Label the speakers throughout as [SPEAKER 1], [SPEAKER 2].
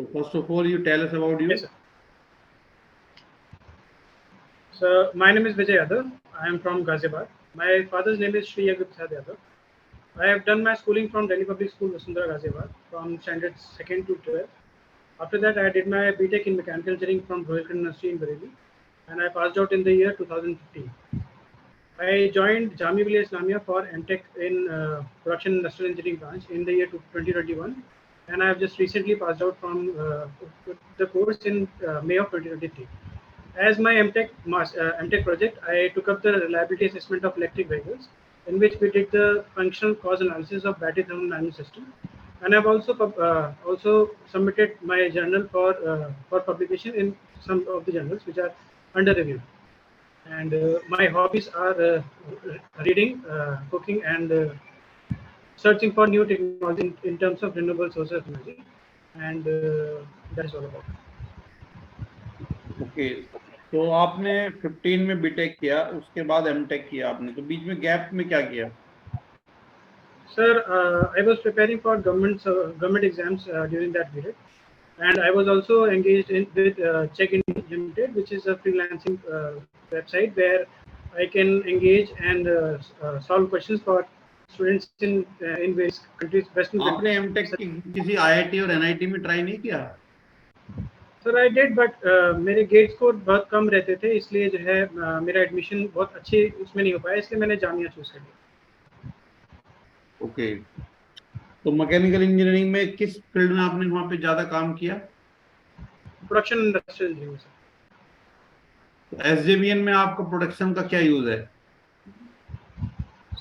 [SPEAKER 1] So first of all, you tell us about you.
[SPEAKER 2] Yes, sir. So my name is Vijay Yadav. I am from Ghaziabad. My father's name is Shri Yagya Prasad Yadav. I have done my schooling from Delhi Public School, Vasundhara, Ghaziabad, from standard 2nd to 12th. After that, I did my BTech in Mechanical Engineering from Rohilkhand University in Bareilly, and I passed out in the year 2015. I joined Jamia Millia Islamia for MTech in Production Industrial Engineering branch in the year 2021, and I have just recently passed out from the course in May of 2023. As my MTech project, I took up the reliability assessment of electric vehicles, in which we did the functional cause analysis of battery thermal management system, and I've also submitted my journal for publication in some of the journals which are under review. And my hobbies are reading, cooking, and searching for new technology in terms of renewable sources of energy, and that is all about it.
[SPEAKER 1] Okay, तो आपने 15 में BTech किया, उसके बाद MTech किया आपने, तो बीच में गैप में क्या किया?
[SPEAKER 2] Sir, I was preparing for government exams during that period, and I was also engaged with Check India Limited, which is a freelancing website where I can engage and solve questions for students in various countries, Western
[SPEAKER 1] आपने
[SPEAKER 2] countries.
[SPEAKER 1] MTech किसी IIT और NIT में try नहीं किया?
[SPEAKER 2] Sir I did, but मेरे gate score बहुत कम रहते थे, इसलिए जो है मेरा एडमिशन बहुत अच्छे उसमें नहीं हो पाया, इसलिए मैंने जामिया चूज कर लिया।
[SPEAKER 1] ओके, तो मैकेनिकल इंजीनियरिंग में किस फील्ड में आपने वहां पे ज्यादा काम किया?
[SPEAKER 2] Production industrial engineering sir.
[SPEAKER 1] SJVN में आपका प्रोडक्शन का क्या यूज है?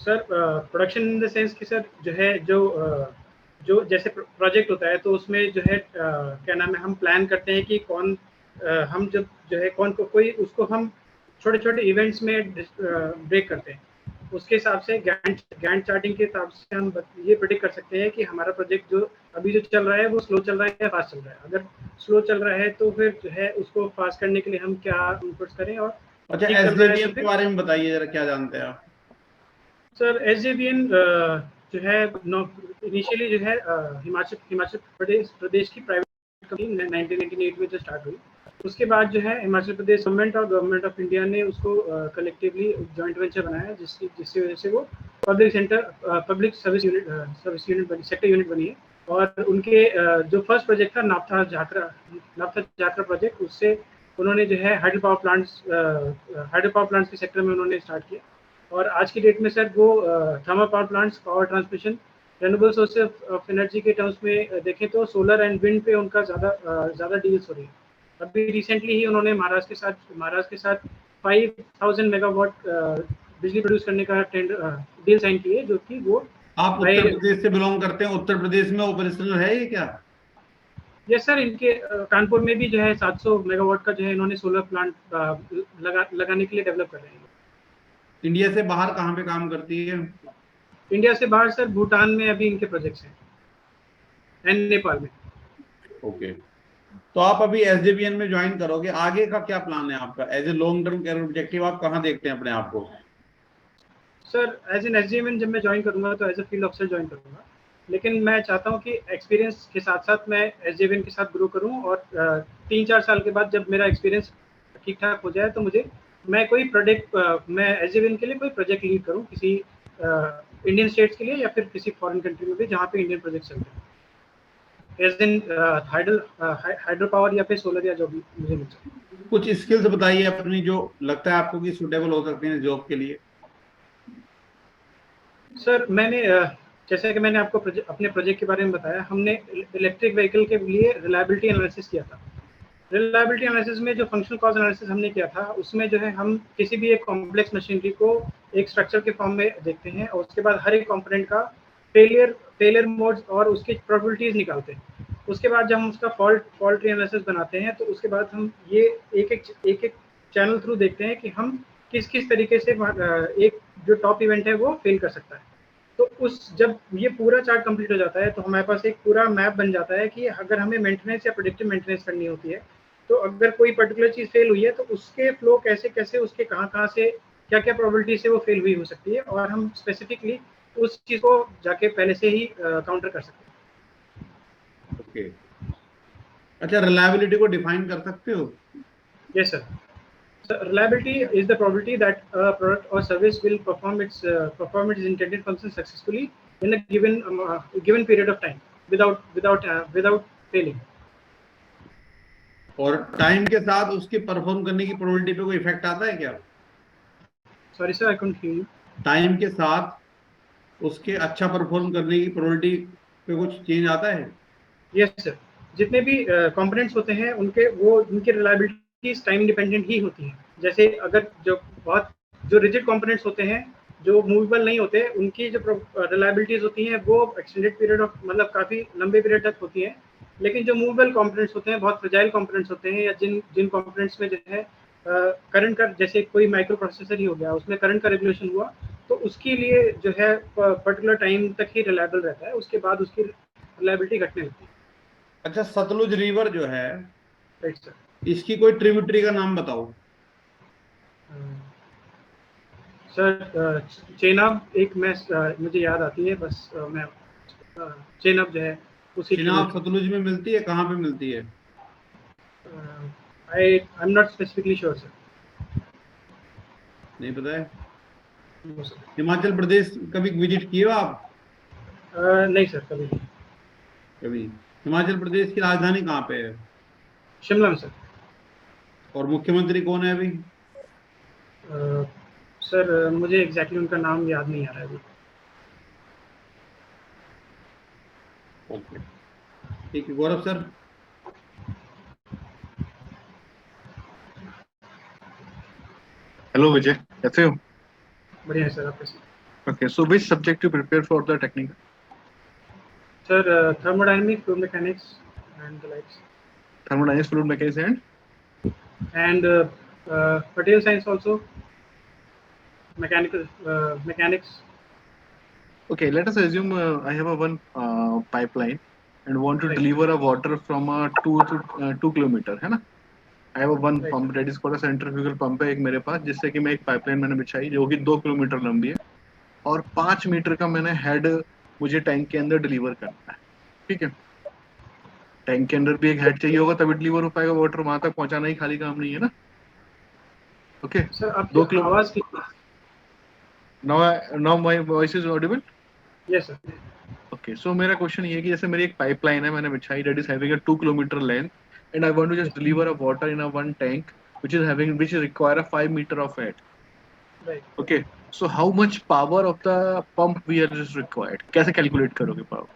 [SPEAKER 2] Sir production in the sense कि सर जो है जो जैसे प्रोजेक्ट होता है, तो उसमें जो है क्या नाम है, हम प्लान करते हैं कि कौन हम जब जो है कौन को कोई उसको हम छोटे छोटे इवेंट्स में ब्रेक करते हैं, उसके हिसाब से गैंट चार्टिंग के हिसाब से हम ये प्रेडिक्ट कर सकते हैं कि हमारा प्रोजेक्ट जो अभी जो चल रहा है वो स्लो चल रहा है या फास्ट चल रहा है। अगर स्लो चल रहा है तो फिर जो है उसको फास्ट करने के लिए हम क्या इनपुट्स करें। और
[SPEAKER 1] अच्छा, एसजेवीएन के बारे में बताइए जरा, क्या जानते हैं आप?
[SPEAKER 2] सर एसजेवीएन जो है इनिशियली जो है हिमाचल प्रदेश की प्राइवेट कंपनी 1998 में जो स्टार्ट हुई, उसके बाद जो है हिमाचल प्रदेश गवर्नमेंट और गवर्नमेंट ऑफ इंडिया ने उसको कलेक्टिवली जॉइंट वेंचर बनाया, जिसकी वजह से वो पब्लिक सर्विस यूनिट बनी, सेक्टर यूनिट बनी है। और उनके जो फर्स्ट प्रोजेक्ट था नापथा झाकरा प्रोजेक्ट, उससे उन्होंने जो है हाइड्रो पावर प्लांट्स के सेक्टर में उन्होंने स्टार्ट किया। और आज की डेट में सर वो thermal power plants, power transmission, renewable sources of energy के टर्म्स में देखें तो सोलर एंड विंड पे उनका ज़्यादा डील्स हो रही है। अभी रिसेंटली ही उन्होंने महाराष्ट्र के साथ 5000 मेगावाट बिजली प्रोड्यूस करने का डील साइन की है, जो कि वो
[SPEAKER 1] आप उत्तर प्रदेश से बिलोंग करते हैं, उत्तर प्रदेश में ऑपरेशनल है ये क्या?
[SPEAKER 2] यस सर, इनके कानपुर में भी जो है 700 मेगावाट का जो है इन्होंने सोलर प्लांट लगाने के लिए डेवलप कर रहे हैं।
[SPEAKER 1] इंडिया से बाहर कहाँ पे काम करती है?
[SPEAKER 2] इंडिया से बाहर सर भूटान में अभी इनके प्रोजेक्ट्स हैं एंड नेपाल में।
[SPEAKER 1] ओके, तो आप अभी एसजेवीएन में ज्वाइन करोगे, आगे का क्या प्लान है आपका? As a long term career objective आप कहाँ देखते हैं अपने आप को?
[SPEAKER 2] सर एज एन एसजेवीएन जब मैं ज्वाइन करूंगा तो as a field officer join करूंगा, लेकिन मैं चाहता हूं कि एक्सपीरियंस के साथ साथ मैं एसजेवीएन के साथ ग्रो करूं, और 3-4 साल के बाद जब मेरा एक्सपीरियंस ठीक ठाक हो जाए तो मैं कोई मैं एसजेवीएन के लिए कोई प्रोजेक्ट लीड करूं किसी इंडियन स्टेट्स के लिए या फिर किसी फॉरेन कंट्री में भी जहाँ पे इंडियन प्रोजेक्ट चलते हैं, एज इन हाइड्रो पावर या फिर सोलर या जो भी मुझे मिल सके।
[SPEAKER 1] कुछ स्किल्स बताइए अपनी जो लगता है आपको कि सुटेबल हो सकते हैं जॉब के लिए।
[SPEAKER 2] सर मैंने जैसे कि मैंने आपको अपने प्रोजेक्ट के बारे में बताया, हमने इलेक्ट्रिक व्हीकल के लिए रिलायबिलिटी एनालिसिस किया था। रिलायबिलिटी एनालिसिस में जो फंक्शनल कॉज एनालिसिस हमने किया था, उसमें जो है हम किसी भी एक कॉम्प्लेक्स मशीनरी को एक स्ट्रक्चर के फॉर्म में देखते हैं, और उसके बाद हर एक कंपोनेंट का फेलियर मोड्स और उसकी प्रोबेबिलिटीज निकालते हैं। उसके बाद जब हम उसका फॉल्ट एनालिसिस बनाते हैं, तो उसके बाद हम ये एक चैनल थ्रू देखते हैं कि हम किस तरीके से एक जो टॉप इवेंट है वो फेल कर सकता है। तो जब ये पूरा चार्ट कंप्लीट हो जाता है, तो हमारे पास एक पूरा मैप बन जाता है कि अगर हमें मेंटेनेंस या प्रेडिक्टिव मेंटेनेंस करनी होती है, तो अगर कोई पर्टिकुलर चीज़ फेल हुई है तो उसके फ्लो कैसे उसके कहाँ से क्या प्रोबेबिलिटी से वो फेल हुई हो सकती है, और हम स्पेसिफिकली उस चीज़ को जाके पहले से ही काउंटर कर सकते हैं।
[SPEAKER 1] ओके, अच्छा, रिलायबिलिटी को डिफाइन कर सकते हो?
[SPEAKER 2] Yes, sir. So reliability is the probability that a product or service will perform its intended function successfully in a given period of time without failing.
[SPEAKER 1] और टाइम के साथ उसके परफॉर्म करने की प्रोबेबिलिटी पे कोई इफेक्ट आता है क्या?
[SPEAKER 2] Sorry, sir, I couldn't hear you.
[SPEAKER 1] Time के साथ उसके अच्छा परफॉर्म करने की प्रोबेबिलिटी पे कुछ चेंज आता है?
[SPEAKER 2] Yes, sir. जितने भी कंपोनेंट्स होते हैं उनके रिलायबिलिटी टाइम डिपेंडेंट ही होती है। जैसे अगर जो रिजिड कंपोनेंट्स होते हैं, जो मूवेबल नहीं होते, उनकी जो रिलायबिलिटीज होती हैं वो एक्सटेंडेड पीरियड ऑफ मतलब काफी लंबे पीरियड तक होती है। लेकिन जो मूवेबल कंपोनेंट्स होते हैं, बहुत फ्रेजाइल कंपोनेंट्स होते हैं, या जिन कंपोनेंट्स में जो है करंट का, जैसे कोई माइक्रो प्रोसेसर ही हो गया, उसमें करंट का रेगुलेशन हुआ, तो उसके लिए जो है पर्टिकुलर टाइम तक ही रिलायबल रहता है, उसके बाद उसकी रिलायबिलिटी घटने लगती है।
[SPEAKER 1] अच्छा, सतलुज रिवर जो है,
[SPEAKER 2] राइट सर।
[SPEAKER 1] इसकी कोई ट्रिब्यूटरी का नाम बताओ।
[SPEAKER 2] सर चेनाब एक मुझे याद आती है, बस मैं चेनाब जो है उसी
[SPEAKER 1] चिनाब सतलुज में मिलती है? कहाँ पे मिलती है?
[SPEAKER 2] I am not specifically sure sir.
[SPEAKER 1] नहीं पता है? हिमाचल प्रदेश कभी विजिट किए हो आप?
[SPEAKER 2] नहीं सर, कभी नहीं।
[SPEAKER 1] कभी? हिमाचल प्रदेश की राजधानी कहाँ पे है?
[SPEAKER 2] शिमला में सर।
[SPEAKER 1] और मुख्यमंत्री कौन है अभी?
[SPEAKER 2] सर मुझे एग्जैक्टली उनका नाम याद नहीं आ रहा है अभी।
[SPEAKER 1] ओके, ठीक है। गौरव सर।
[SPEAKER 3] हेलो विजय, कैसे हो?
[SPEAKER 2] बढ़िया है सर, आप कैसे?
[SPEAKER 3] Okay, so which subject you prepare for the technical?
[SPEAKER 2] Sir thermodynamics, fluid mechanics and the likes.
[SPEAKER 3] Thermodynamics, fluid mechanics
[SPEAKER 2] and material science also, mechanics.
[SPEAKER 3] Okay, let us assume I have a one pipeline and want to
[SPEAKER 2] Right.
[SPEAKER 3] deliver a water from a 2 kilometer, है ना? I have a one
[SPEAKER 2] Right.
[SPEAKER 3] pump that is called a centrifugal pump है एक मेरे पास, जिससे कि मैं एक pipeline मैंने बिछाई जो कि 2 किलोमीटर लंबी है और 5 मीटर का मैंने हेड मुझे टैंक के अंदर डिलीवर करना है। ठीक है, टैंक के अंदर भी एक हेड चाहिए होगा तभी डिलीवर हो पाएगा वाटर, वहां तक पहुंचाना ही खाली काम नहीं है ना। ओके,
[SPEAKER 2] सर आपकी आवाज की।
[SPEAKER 3] now my voice is audible?
[SPEAKER 2] Yes sir.
[SPEAKER 3] Okay, so मेरा क्वेश्चन ये है कि जैसे मेरी एक पाइपलाइन है मैंने बिछाई that is having a 2 kilometre length and I want to just deliver a water in a one tank which require a 5 meter of head.
[SPEAKER 2] Right.
[SPEAKER 3] Okay, so how much power of the pump we are just required? कैसे calculate करोगे power?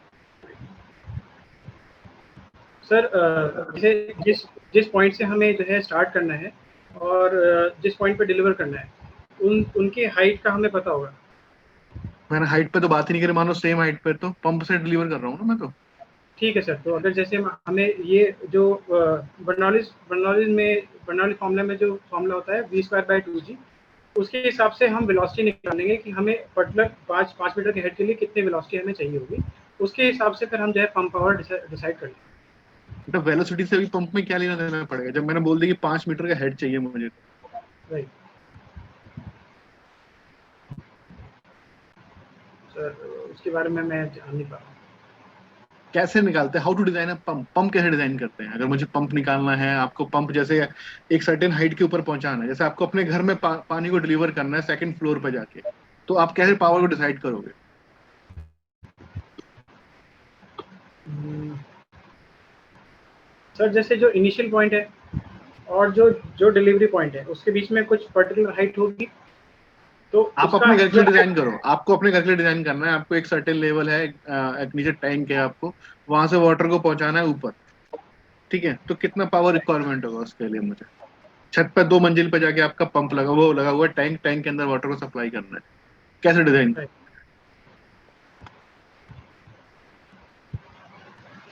[SPEAKER 2] Sir जैसे जिस point से हमें जो है start करना है और जिस पॉइंट पे डिलीवर करना है, उनके हाइट का हमें पता होगा।
[SPEAKER 3] मैंने हाइट पे तो बात ही नहीं करी, मानो सेम हाइट पे तो पंप से डिलीवर कर रहा हूँ ना मैं तो।
[SPEAKER 2] ठीक है सर, तो अगर जैसे हमें ये जो बर्नौली फॉर्मूला में जो फॉर्मूला होता है v²/2g, उसके हिसाब से हम वेलोसिटी निकालेंगे कि हमें पर्टिकुलर 5 मीटर के हेड के लिए कितनी वेलोसिटी हमें चाहिए होगी, उसके हिसाब से फिर हम जो है पंप पावर डिसाइड कर लेंगे।
[SPEAKER 3] तो वेलोसिटी से भी पंप में क्या लेना देना पड़ेगा जब मैंने बोल दिया कि 5 मीटर का हेड चाहिए मुझे?
[SPEAKER 2] राइट सर, उसके बारे में मैं जान नहीं पा रहा हूँ।
[SPEAKER 3] कैसे निकालते हैं? How to design a pump? Pump कैसे डिजाइन करते हैं? अगर मुझे पंप निकालना है, आपको पंप जैसे एक सर्टेन हाइट के ऊपर पहुंचाना है, जैसे आपको अपने घर में पानी को डिलीवर करना है सेकंड फ्लोर पे जाके, तो आप कैसे पावर को डिसाइड करोगे?
[SPEAKER 2] सर जैसे जो इनिशियल पॉइंट है और जो डिलीवरी पॉइंट है उसके बीच में कुछ पर्टिकुलर हाइट होगी, तो
[SPEAKER 3] आप अपने घर के लिए डिजाइन करो, आपको अपने घर के लिए डिजाइन करना है, आपको एक सर्टेन लेवल है, एक नीचे टैंक है, आपको वहां से वाटर को पहुंचाना है ऊपर। ठीक है, तो कितना पावर रिक्वायरमेंट होगा उसके लिए? मुझे छत पे 2 मंजिल पे जाके आपका पंप लगा हुआ टैंक के अंदर वाटर को सप्लाई करना है, कैसे डिजाइन?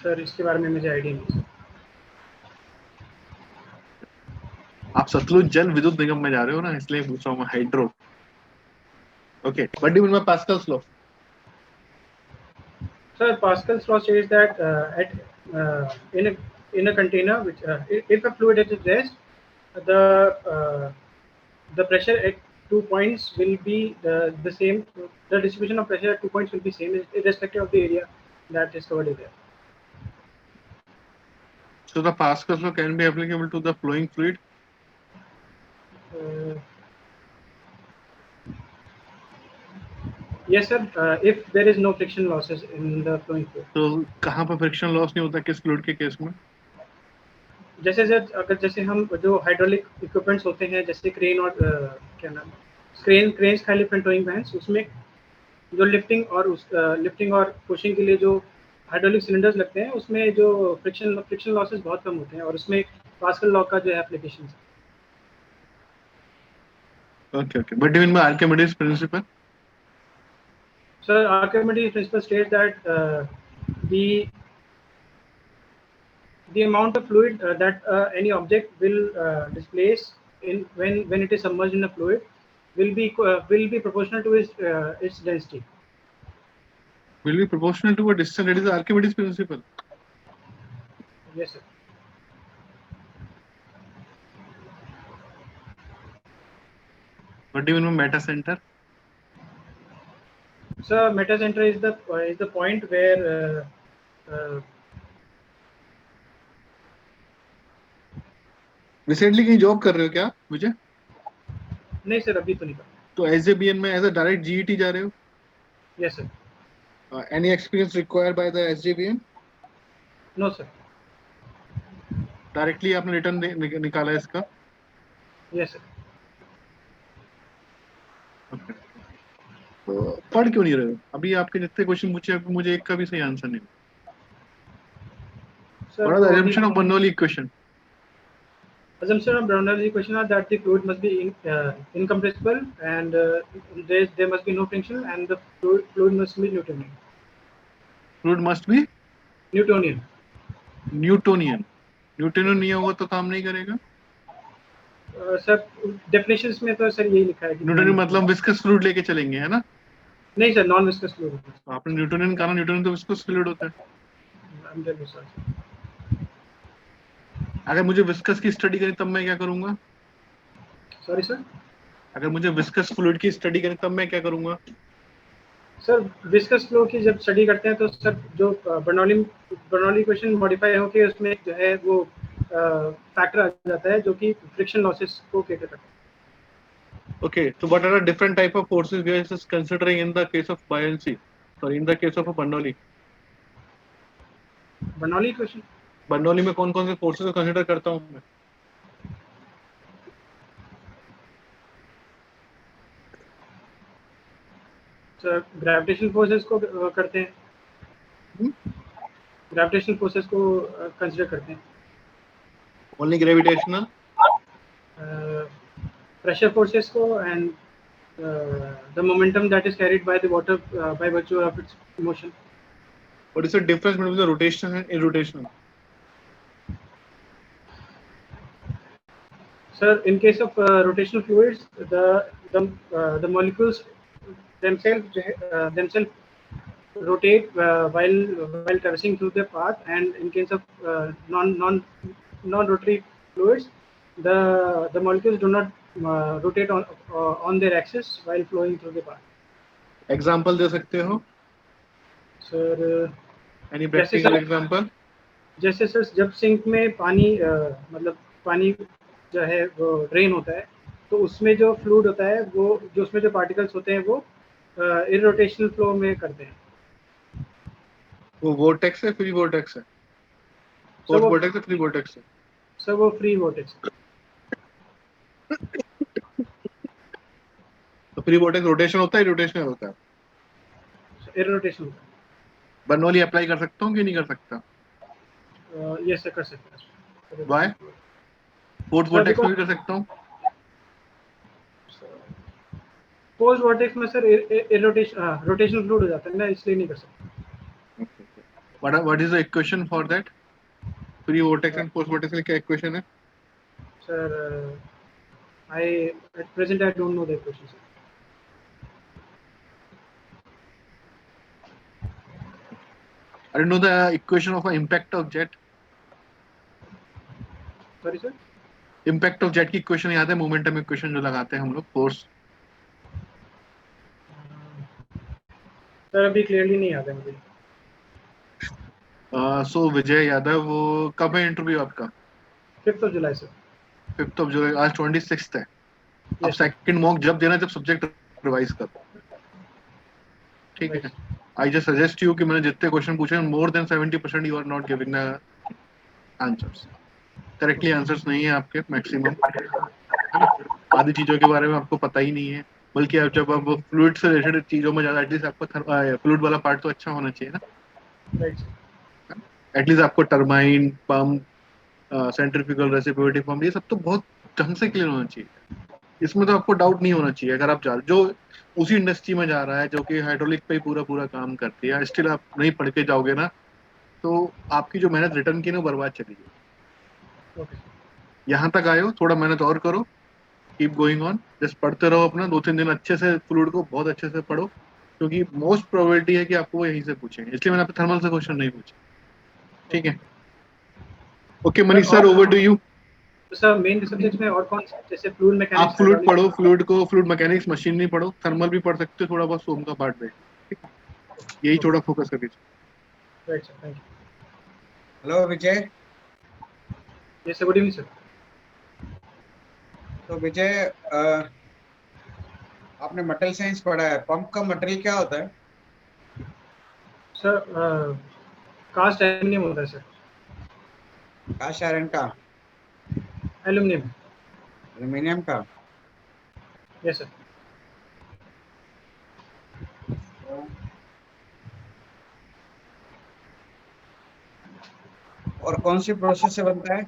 [SPEAKER 2] सर इसके बारे में मुझे आइडिया नहीं।
[SPEAKER 3] आप सतलुज जल विद्युत निगम में जा रहे हो ना, इसलिए पूछ रहा हूँ। Hydro. Okay, what do you mean by Pascal's law?
[SPEAKER 2] Sir, Pascal's law says that in a container, which if a fluid is at rest, the pressure at 2 points will be the same. The distribution of pressure at 2 points will be same irrespective of the area that is covered in there.
[SPEAKER 3] So the Pascal's law can be applicable to the flowing fluid.
[SPEAKER 2] Yes sir, if there is no friction losses in the flowing fluid.
[SPEAKER 3] तो कहाँ पर friction loss नहीं होता किस fluid के case में?
[SPEAKER 2] जैसे sir अगर जैसे हम जो हाइड्रोलिक इक्विपमेंट्स होते हैं जैसे क्रेन और क्या नाम क्रेन्स खाली टोइंग वैन्स, उसमें जो लिफ्टिंग और पुशिंग के लिए जो हाइड्रोलिक सिलेंडर्स लगते हैं उसमें जो फ्रिक्शन लॉसेस बहुत कम होते हैं और उसमें पास्कल लॉ का जो है एप्लीकेशन है.
[SPEAKER 3] Okay, okay. But even by Archimedes principle?
[SPEAKER 2] Sir, Archimedes principle states that the amount of fluid that any object will displace when it is submerged in a fluid will be proportional to its density.
[SPEAKER 3] Will be proportional to a distance. That is the Archimedes principle.
[SPEAKER 2] Yes, sir.
[SPEAKER 3] What do you mean by meta center?
[SPEAKER 2] So meta center is the point where
[SPEAKER 3] recently कहीं job कर रहे हो क्या मुझे?
[SPEAKER 2] नहीं sir, अभी तो नहीं कर.
[SPEAKER 3] तो SJBN में एज अ डायरेक्ट GET जा रहे हो?
[SPEAKER 2] Yes sir.
[SPEAKER 3] Any experience required by the SJBN?
[SPEAKER 2] No sir.
[SPEAKER 3] Directly आपने रिटर्न निकाला है इसका?
[SPEAKER 2] Yes sir.
[SPEAKER 3] Okay. तो पढ़ क्यों नहीं रहे हो? अभी आपके जितने क्वेश्चन पूछे अभी मुझे एक का भी सही आंसर नहीं.
[SPEAKER 2] Sir,
[SPEAKER 3] What are the assumption of Bernoulli equation?
[SPEAKER 2] Assumption of Bernoulli equation are that the fluid must be incompressible and there must be no friction and the fluid must be Newtonian.
[SPEAKER 3] Fluid must be
[SPEAKER 2] Newtonian.
[SPEAKER 3] Newtonian. Newtonian नहीं होगा तो काम नहीं करेगा?
[SPEAKER 2] Sir definitions में तो sir यही लिखा है कि
[SPEAKER 3] न्यूटोनियन मतलब विस्कस फ्लूइड लेके चलेंगे, है ना?
[SPEAKER 2] नहीं सर, नॉन विस्कस फ्लूइड.
[SPEAKER 3] आपने न्यूटोनियन कहा ना, न्यूटोनियन तो विस्कस फ्लूइड होता है. अगर मुझे विस्कस की स्टडी करनी तब मैं क्या करूंगा?
[SPEAKER 2] Sorry sir?
[SPEAKER 3] अगर मुझे विस्कस फ्लूइड की स्टडी करनी तब मैं क्या करूंगा?
[SPEAKER 2] सर विस्कस फ्लो की जब स्टडी करते हैं तो सर जो बर्नौली इक्वेशन मॉडिफाई होके उसमें जो है वो फैक्टर आ जाता है जो कि फ्रिक्शन लॉसेस को कैटर करता है.
[SPEAKER 3] Okay, so what are the different type of forces we are just considering in the case of buoyancy? Sorry, in the case of a Bernoulli.
[SPEAKER 2] Bernoulli equation
[SPEAKER 3] Bernoulli में कौन कौन से forces को consider करता हूँ मैं?
[SPEAKER 2] सर ग्रेविटेशनल फोर्सेस को करते हैं. ग्रेविटेशनल फोर्सेस को कंसीडर करते हैं.
[SPEAKER 3] Only gravitational?
[SPEAKER 2] Pressure forces को and the momentum that is carried by the water by virtue of its motion.
[SPEAKER 3] What is the difference between the rotational and irrotational?
[SPEAKER 2] Sir, in case of rotational fluids, the molecules themselves rotate while traversing through their path, and in case of non-rotary fluids, the molecules do not rotate on their axis while flowing through the path.
[SPEAKER 3] Example दे सकते हो?
[SPEAKER 2] Sir,
[SPEAKER 3] Any practical example?
[SPEAKER 2] जैसे sir जब sink में पानी मतलब पानी जो है वो ड्रेन होता है तो उसमें जो फ्लूइड होता है वो जो उसमें जो पार्टिकल्स होते हैं वो इरोटेशनल फ्लो में करते हैं.
[SPEAKER 3] वो वोर्टेक्स है, फ्री वोर्टेक्स है? फोर्स वोर्टेक्स है, फ्री वोर्टेक्स है?
[SPEAKER 2] सर वो फ्री वोर्टेक्स.
[SPEAKER 3] तो फ्री वोर्टेक्स रोटेशन होता है, रोटेशनल होता है?
[SPEAKER 2] इरोटेशन होता है.
[SPEAKER 3] बर्नौली अप्लाई कर सकता हूँ कि नहीं कर सकता?
[SPEAKER 2] यस सर, कर सकते हैं.
[SPEAKER 3] Why? फोर्स वोर्टेक्स में भी कर सकता हूँ.
[SPEAKER 2] फोर्स वोर्टेक्स में सर रोटेशनल फ्लूइड हो जाता है ना, इसलिए नहीं कर सकते.
[SPEAKER 3] What is the equation for that? Free vortex and force vortex में क्या equation है?
[SPEAKER 2] Sir, at present I don't know the equation, sir.
[SPEAKER 3] I don't know the equation of impact of jet.
[SPEAKER 2] Sorry sir?
[SPEAKER 3] Impact of jet की equation याद है? Momentum equation जो लगाते हैं हम लोग, force.
[SPEAKER 2] सर अभी क्लियरली नहीं याद है मुझे.
[SPEAKER 3] सो विजय यादव, वो कब है इंटरव्यू आपका?
[SPEAKER 2] 5th जुलाई सर।
[SPEAKER 3] 5 जुलाई, आज 26 है। अब
[SPEAKER 2] यस सर।
[SPEAKER 3] सेकंड मॉक जब देना, जब सब्जेक्ट रिवाइज करो, ठीक है। आई जस्ट सजेस्ट यू कि मैंने जितने क्वेश्चन पूछे, more than 70% you are not giving the answers. Correctly answers नहीं है आपके मैक्सिमम, है ना। आधी चीजों के बारे में आपको पता ही नहीं है, बल्कि आप जब आप फ्लूइड से रिलेटेड चीजों में ज्यादा, एटलीस्ट आपको फ्लूइड वाला पार्ट तो अच्छा होना चाहिए ना।
[SPEAKER 2] Right sir.
[SPEAKER 3] एटलीस्ट आपको turbine, pump, centrifugal, reciprocating pump, ये सब तो बहुत ढंग से क्लियर होना चाहिए। इसमें तो आपको डाउट नहीं होना चाहिए। अगर आप जो उसी इंडस्ट्री में जा रहा है जो कि हाइड्रोलिक पे ही पूरा पूरा काम करती है, स्टिल आप नहीं पढ़ के जाओगे ना, तो आपकी जो मेहनत रिटर्न की ना, बर्बाद चली गई।
[SPEAKER 2] ओके।
[SPEAKER 3] यहाँ तक आए हो, थोड़ा मेहनत और करो, कीप गोइंग ऑन, जस्ट पढ़ते रहो अपना 2-3 दिन अच्छे से, फ्लूइड को बहुत अच्छे से पढ़ो, क्योंकि मोस्ट प्रोबेबिलिटी है कि आपको वो यहीं से पूछेंगे, इसलिए मैंने आपको थर्मल से क्वेश्चन नहीं पूछे, ठीक है। ओके
[SPEAKER 2] सर
[SPEAKER 3] मनीष सर,
[SPEAKER 2] और
[SPEAKER 3] ओवर टू यू।
[SPEAKER 2] तो सर मेन सब्जेक्ट्स में और कौन से, जैसे फ्लूइड
[SPEAKER 3] आप
[SPEAKER 2] मैकेनिक्स,
[SPEAKER 3] फ्लूइड
[SPEAKER 2] हाइड्रोलिक?
[SPEAKER 3] पढ़ो, फ्लूइड मैकेनिक्स, मशीन नहीं पढ़ो, थर्मल भी पढ़ सकते हो, थोड़ा बहुत सोम का पार्ट देख, ठीक है। यही
[SPEAKER 2] ओके।
[SPEAKER 3] थोड़ा फोकस कर दीजिए।
[SPEAKER 2] Right sir, thank
[SPEAKER 4] hello Vijay.
[SPEAKER 2] You. Yes sir, good evening sir.
[SPEAKER 4] तो विजय, आपने मटेरियल साइंस पढ़ा है, पंप का मटेरियल क्या होता है?
[SPEAKER 2] सर कास्ट एल्यूमिनियम होता है सर।
[SPEAKER 4] कास्ट आयरन का?
[SPEAKER 2] एल्यूमिनियम।
[SPEAKER 4] एल्यूमिनियम का?
[SPEAKER 2] Yes sir.
[SPEAKER 4] और कौन सी प्रोसेस से बनता है?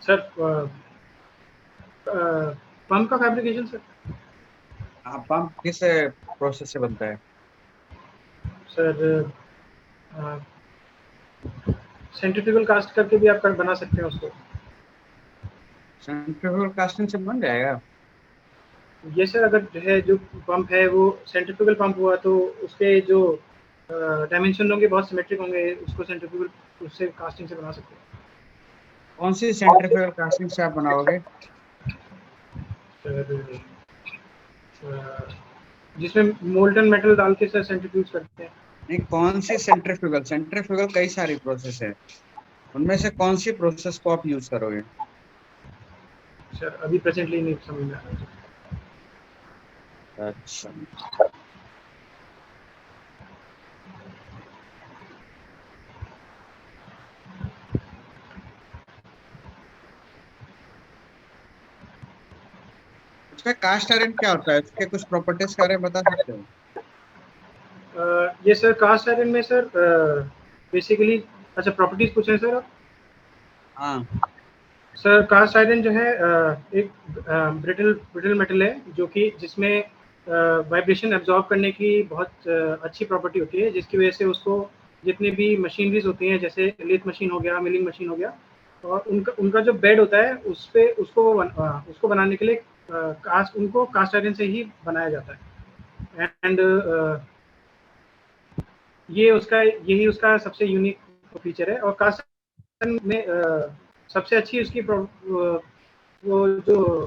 [SPEAKER 2] सर पंप का फैब्रिकेशन सर।
[SPEAKER 4] हाँ, पंप किस प्रोसेस से बनता है?
[SPEAKER 2] सर सेंट्रीफ्यूगल कास्ट करके भी आप बना सकते हैं उसको।
[SPEAKER 4] सेंट्रीफ्यूगल कास्टिंग से बन जाएगा?
[SPEAKER 2] ये सर अगर जो है, जो पंप है वो सेंट्रीफ्यूगल पंप हुआ तो उसके जो डायमेंशन होंगे बहुत सिमेट्रिक होंगे, उसको सेंट्रीफ्यूगल उससे कास्टिंग से बना सकते हैं।
[SPEAKER 4] कौन सी सेंट्रीफ्यूगल कास्टिंग से आप बनाओगे?
[SPEAKER 2] सर जिसमें मोल्टन मेटल डाल के सर सेंट्रीफ्यूज करते हैं।
[SPEAKER 4] नहीं, कौन सी सेंट्रीफ्यूगल? सेंट्रीफ्यूगल कई सारी प्रोसेस है, उनमें से कौन सी प्रोसेस को आप यूज करोगे?
[SPEAKER 2] सर अभी प्रेजेंटली नहीं समझ में आ रहा है।
[SPEAKER 4] अच्छा, उसका कास्ट आयरन क्या होता है? उसके कुछ प्रॉपर्टीज के बारे में बता सकते हो?
[SPEAKER 2] ये सर कास्ट आयरन में सर बेसिकली, अच्छा प्रॉपर्टीज पूछ रहे हैं सर आप?
[SPEAKER 4] हाँ।
[SPEAKER 2] सर कास्ट आयरन जो है एक ब्रिटल मेटल है, जो कि जिसमें वाइब्रेशन एब्जॉर्ब करने की बहुत अच्छी प्रॉपर्टी होती है, जिसकी वजह से उसको जितनी भी मशीनरीज होती हैं, जैसे लेथ मशीन हो गया, मिलिंग मशीन हो गया, और उनका जो बेड होता है उस पे उसको बनाने के लिए उनको कास्ट आयरन से ही बनाया जाता है। एंड यही उसका सबसे यूनिक फीचर है। और कास्ट आयरन में सबसे अच्छी उसकी वो जो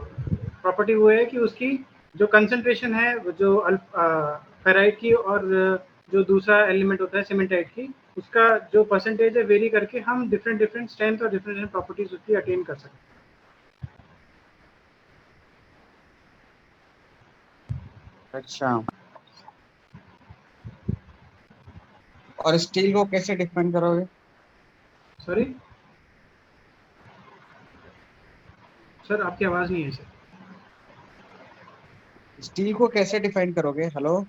[SPEAKER 2] प्रॉपर्टी वो है कि उसकी जो कंसंट्रेशन है, वो जो फेराइट की और जो दूसरा एलिमेंट होता है सीमेंटाइट की, उसका जो परसेंटेज है वेरी करके हम डिफरेंट स्ट्रेंथ और डिफरेंट प्रॉपर्टीज उसकी अटेन कर सकते हैं।
[SPEAKER 4] अच्छा, और स्टील को कैसे डिफाइन करोगे?
[SPEAKER 2] सॉरी सर, आपकी आवाज नहीं है सर।
[SPEAKER 4] स्टील को कैसे डिफाइन करोगे? हेलो।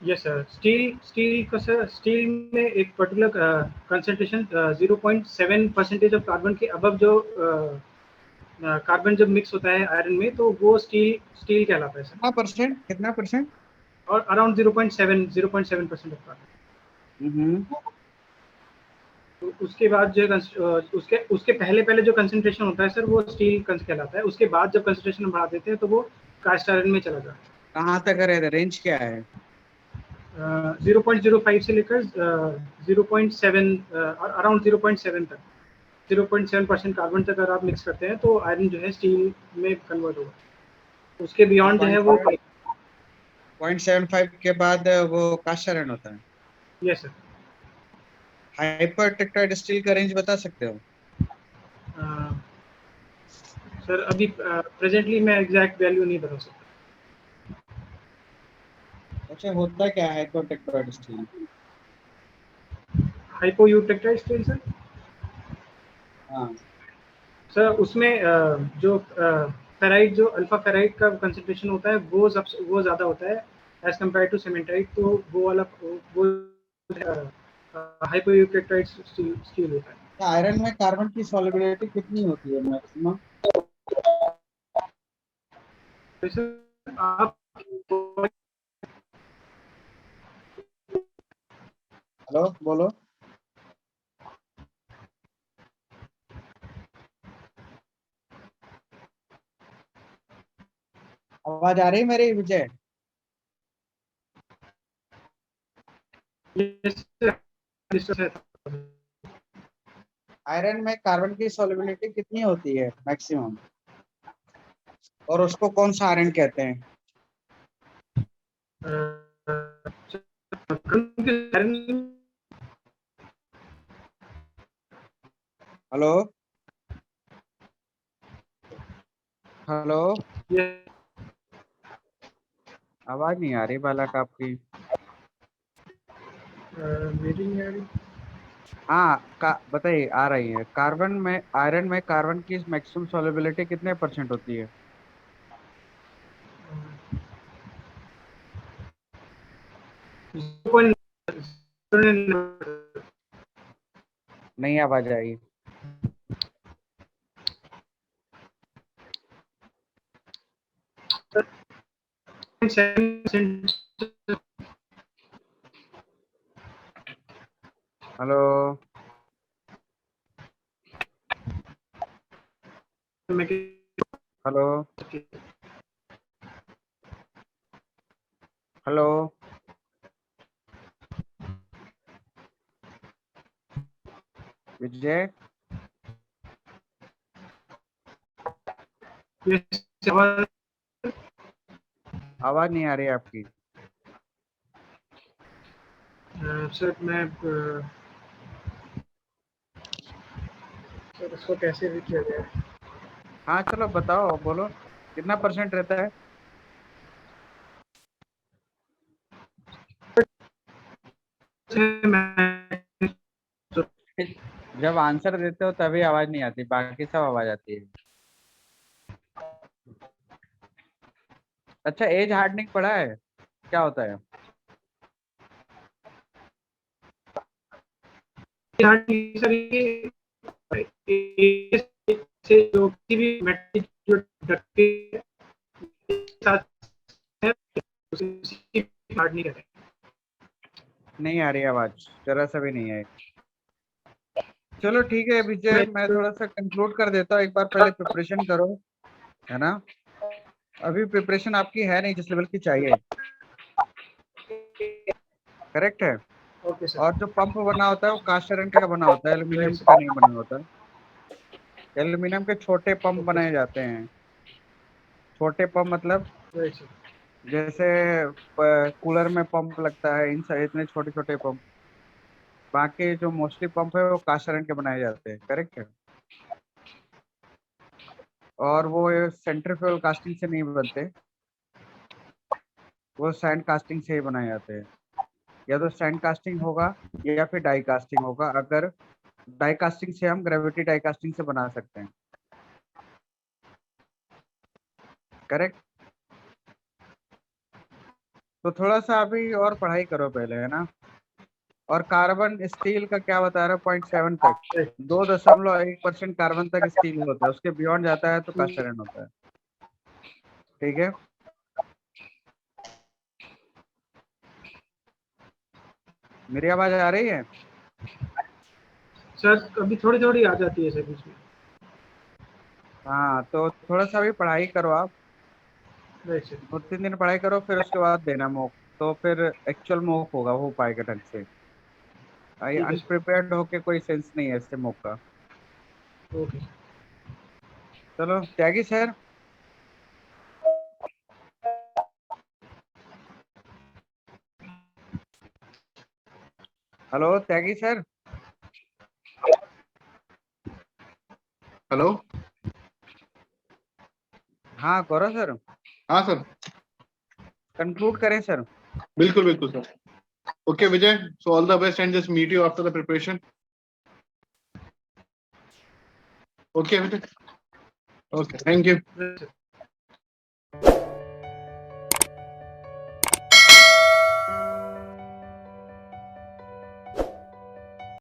[SPEAKER 2] यस सर, स्टील को सर, स्टील में एक पर्टिकुलर कंसंट्रेशन 0.7% ऑफ कार्बन के अबव जो कार्बन जब मिक्स होता है आयरन में, तो वो स्टील कहलाता है सर।
[SPEAKER 4] कितना परसेंट? कितना परसेंट?
[SPEAKER 2] और अराउंड 0.7% ऑफ कार्बन। तो उसके बाद जो उसके पहले जो कंसंट्रेशन होता है सर, वो स्टील कहलाता है। उसके बाद जब कंसंट्रेशन हम बढ़ा देते हैं तो वो कास्ट आयरन में चला जाता है।
[SPEAKER 4] कहाँ तक है? रेंज क्या है?
[SPEAKER 2] 0.05 से लेकर 0.7 और अराउंड 0.7 तक, 0.7% कार्बन तक अगर आप मिक्स करते हैं तो आयरन जो है स्टील में कन्वर्ट होगा। उसके बियॉन्ड जो है वो
[SPEAKER 4] 0.75 के बाद वो कास्ट आयरन होता है।
[SPEAKER 2] Yes sir.
[SPEAKER 4] हाइपर टेक्टोइड स्टील का रेंज बता सकते हो?
[SPEAKER 2] सर अभी प्रेजेंटली मैं एग्जैक्ट वैल्यू नहीं बता सकता।
[SPEAKER 4] अच्छा, होता क्या है hypereutectoid steel?
[SPEAKER 2] Hypoeutectoid steel sir.
[SPEAKER 4] हाँ,
[SPEAKER 2] सर उसमें जो फेराइट, जो अल्फा फेराइट का कंसंट्रेशन होता है वो ज़्यादा होता है एज कम्पेयर टू सीमेंटाइट, तो वो वाला वो हाइपोयूटेक्टाइल स्टील होता है।
[SPEAKER 4] आयरन में कार्बन की सॉल्युबिलिटी कितनी होती है मैक्सिमम?
[SPEAKER 2] तो सर आप
[SPEAKER 4] हेलो, बोलो। आवाज आ रही है मेरी, विजय? आयरन में कार्बन की सॉल्युबिलिटी कितनी होती है मैक्सिमम, और उसको कौन सा आयरन कहते हैं? हेलो, हेलो, आवाज नहीं आ रही बालक आपकी।
[SPEAKER 2] मेरी नहीं आ रही।
[SPEAKER 4] हाँ, बताइए, आ रही है। कार्बन में, आयरन में कार्बन की मैक्सिमम सॉल्युबिलिटी कितने % होती है? नहीं आवाज आई। हेलो, हेलो, हेलो, विजय? आवाज नहीं आ रही है आपकी।
[SPEAKER 2] सर मैं सर इसको कैसे भी किया जाए?
[SPEAKER 4] हाँ चलो बताओ, बोलो कितना % रहता है? जब आंसर देते हो तभी आवाज नहीं आती, बाकी सब आवाज आती है। अच्छा, एज हार्डनिंग पढ़ा है? क्या होता है?
[SPEAKER 2] सर ये से जो किसी भी मेटल जो डटके साथ है उसी हार्ड नहीं करते।
[SPEAKER 4] नहीं आ रही आवाज, जरा सा भी नहीं है। चलो ठीक है विजय, मैं थोड़ा सा कंक्लूड कर देता हूँ। एक बार पहले प्रिपरेशन करो, है ना? अभी प्रिपरेशन आपकी है नहीं जिस लेवल की चाहिए। करेक्ट है।
[SPEAKER 2] Okay sir.
[SPEAKER 4] और जो पंप बना होता है वो कास्ट आयरन का बना होता है,
[SPEAKER 2] राइट
[SPEAKER 4] एल्यूमिनियम का
[SPEAKER 2] सर।
[SPEAKER 4] नहीं बना होता। एल्यूमिनियम के छोटे पंप
[SPEAKER 2] ओके
[SPEAKER 4] बनाए
[SPEAKER 2] सर।
[SPEAKER 4] जाते हैं। छोटे पंप मतलब
[SPEAKER 2] राइट सर।
[SPEAKER 4] जैसे कूलर में पंप लगता है, इन सारे इतने छोटे छोटे पंप। बाकी जो मोस्टली पंप है वो कास्ट आयरन के बनाए जाते हैं। करेक्ट है। और वो सेंट्रीफ्यूगल कास्टिंग से नहीं बनते, वो सैंड कास्टिंग से ही बनाए जाते हैं। या तो सैंड कास्टिंग होगा या फिर डाई कास्टिंग होगा। अगर डाई कास्टिंग से हम ग्रेविटी डाई कास्टिंग से बना सकते हैं। करेक्ट। तो थोड़ा सा अभी और पढ़ाई करो पहले, है ना? और कार्बन स्टील का क्या बता रहा है? 0.7 तक,
[SPEAKER 2] राइट
[SPEAKER 4] 2.1% कार्बन तक स्टील होता है, उसके बियॉन्ड जाता है तो कास्ट आयरन होता है। ठीक है। मेरी आवाज आ रही है?
[SPEAKER 2] सर कभी थोड़ी थोड़ी आ जाती है सर बीच में।
[SPEAKER 4] हाँ, तो थोड़ा सा अभी पढ़ाई करो आप।
[SPEAKER 2] Right sir.
[SPEAKER 4] 2-3 दिन पढ़ाई करो, फिर उसके बाद देना मॉक। तो फिर एक्चुअल मॉक होगा, हो पाएगा ढंग से। आई
[SPEAKER 2] ठीक है सर।
[SPEAKER 4] अनप्रिपेयर्ड होके कोई सेंस नहीं है इससे मॉक का।
[SPEAKER 2] ओके।
[SPEAKER 4] चलो, त्यागी सर। हेलो त्यागी सर,
[SPEAKER 3] हेलो।
[SPEAKER 4] हाँ करो सर,
[SPEAKER 3] हाँ सर,
[SPEAKER 4] कंक्लूड करें सर।
[SPEAKER 3] बिल्कुल बिल्कुल sir. Okay Vijay, so all the best and just meet you after the preparation. Okay Vijay, okay, thank you.
[SPEAKER 2] Yes, sir.